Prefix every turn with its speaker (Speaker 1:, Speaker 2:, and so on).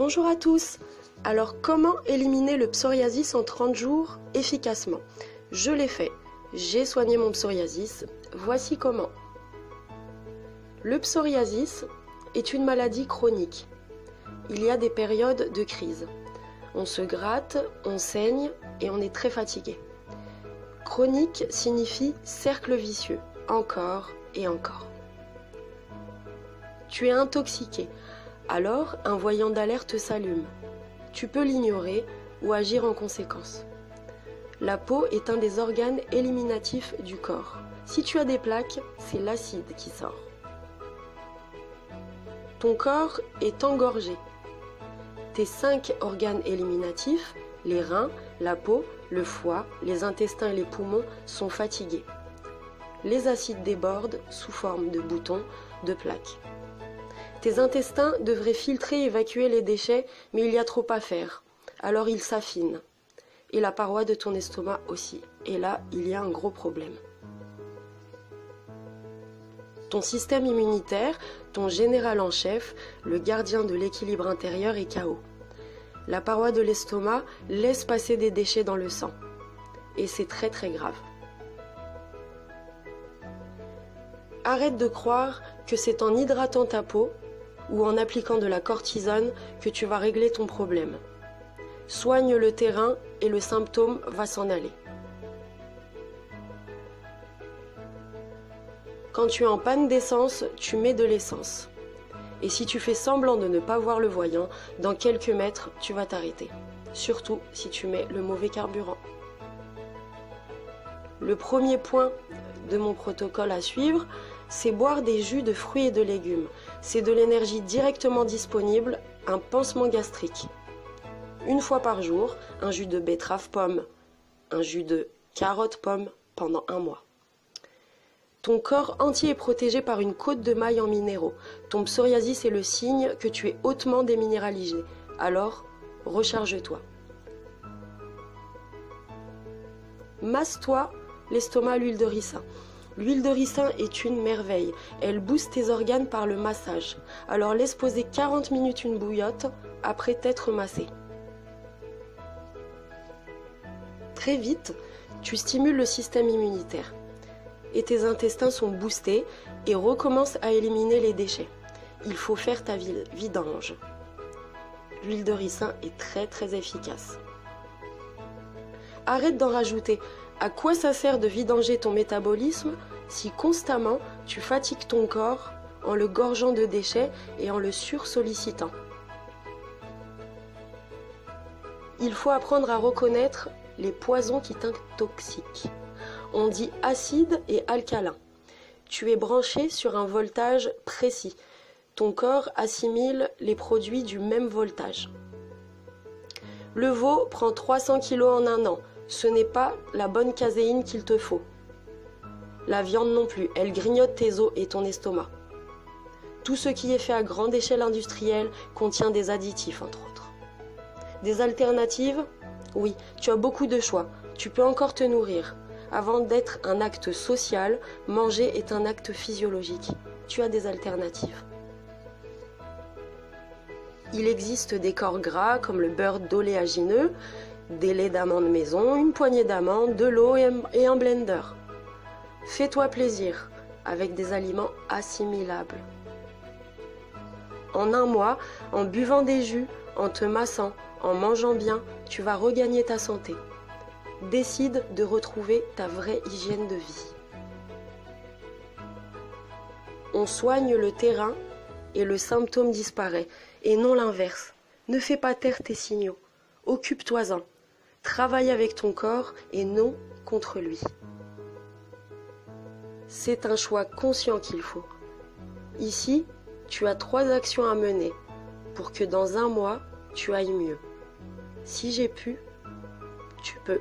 Speaker 1: Bonjour à tous. Alors comment éliminer le psoriasis en 30 jours efficacement? Je l'ai fait. J'ai soigné mon psoriasis. Voici comment. Le psoriasis est une maladie chronique. Il y a des périodes de crise. On se gratte, on saigne et on est très fatigué. Chronique signifie cercle vicieux, encore et encore. Tu es intoxiqué, alors un voyant d'alerte s'allume. Tu peux l'ignorer ou agir en conséquence. La peau est un des organes éliminatifs du corps. Si tu as des plaques, c'est l'acide qui sort. Ton corps est engorgé. Tes 5 organes éliminatifs, les reins, la peau, le foie, les intestins et les poumons sont fatigués. Les acides débordent sous forme de boutons, de plaques. Tes intestins devraient filtrer et évacuer les déchets, mais il y a trop à faire. Alors ils s'affinent. Et la paroi de ton estomac aussi. Et là, il y a un gros problème. Ton système immunitaire, ton général en chef, le gardien de l'équilibre intérieur est KO. La paroi de l'estomac laisse passer des déchets dans le sang. Et c'est très très grave. Arrête de croire que c'est en hydratant ta peau ou en appliquant de la cortisone que tu vas régler ton problème. Soigne le terrain et le symptôme va s'en aller. Quand tu es en panne d'essence, tu mets de l'essence. Et si tu fais semblant de ne pas voir le voyant, dans quelques mètres, tu vas t'arrêter. Surtout si tu mets le mauvais carburant. Le premier point de mon protocole à suivre, c'est boire des jus de fruits et de légumes. C'est de l'énergie directement disponible, un pansement gastrique. Une fois par jour, un jus de betterave-pomme, un jus de carotte-pomme pendant 1 mois. Ton corps entier est protégé par une côte de mailles en minéraux. Ton psoriasis est le signe que tu es hautement déminéralisé. Alors, recharge-toi. Masse-toi l'estomac à l'huile de ricin. L'huile de ricin est une merveille. Elle booste tes organes par le massage. Alors laisse poser 40 minutes une bouillotte après t'être massé. Très vite, tu stimules le système immunitaire. Et tes intestins sont boostés et recommencent à éliminer les déchets. Il faut faire ta vidange. L'huile de ricin est très très efficace. Arrête d'en rajouter. À quoi ça sert de vidanger ton métabolisme si constamment tu fatigues ton corps en le gorgeant de déchets et en le sursollicitant? Il faut apprendre à reconnaître les poisons qui t'intoxiquent. On dit acide et alcalin. Tu es branché sur un voltage précis. Ton corps assimile les produits du même voltage. Le veau prend 300 kg en 1 an. Ce n'est pas la bonne caséine qu'il te faut. La viande non plus, elle grignote tes os et ton estomac. Tout ce qui est fait à grande échelle industrielle contient des additifs, entre autres. Des alternatives? Oui, tu as beaucoup de choix. Tu peux encore te nourrir. Avant d'être un acte social, manger est un acte physiologique. Tu as des alternatives. Il existe des corps gras comme le beurre d'oléagineux, des laits d'amande maison, une poignée d'amandes, de l'eau et un blender. Fais-toi plaisir avec des aliments assimilables. En 1 mois, en buvant des jus, en te massant, en mangeant bien, tu vas regagner ta santé. Décide de retrouver ta vraie hygiène de vie. On soigne le terrain et le symptôme disparaît, et non l'inverse. Ne fais pas taire tes signaux. Occupe-toi-en. Travaille avec ton corps et non contre lui. C'est un choix conscient qu'il faut. Ici, tu as 3 actions à mener pour que dans 1 mois, tu ailles mieux. Si j'ai pu, tu peux.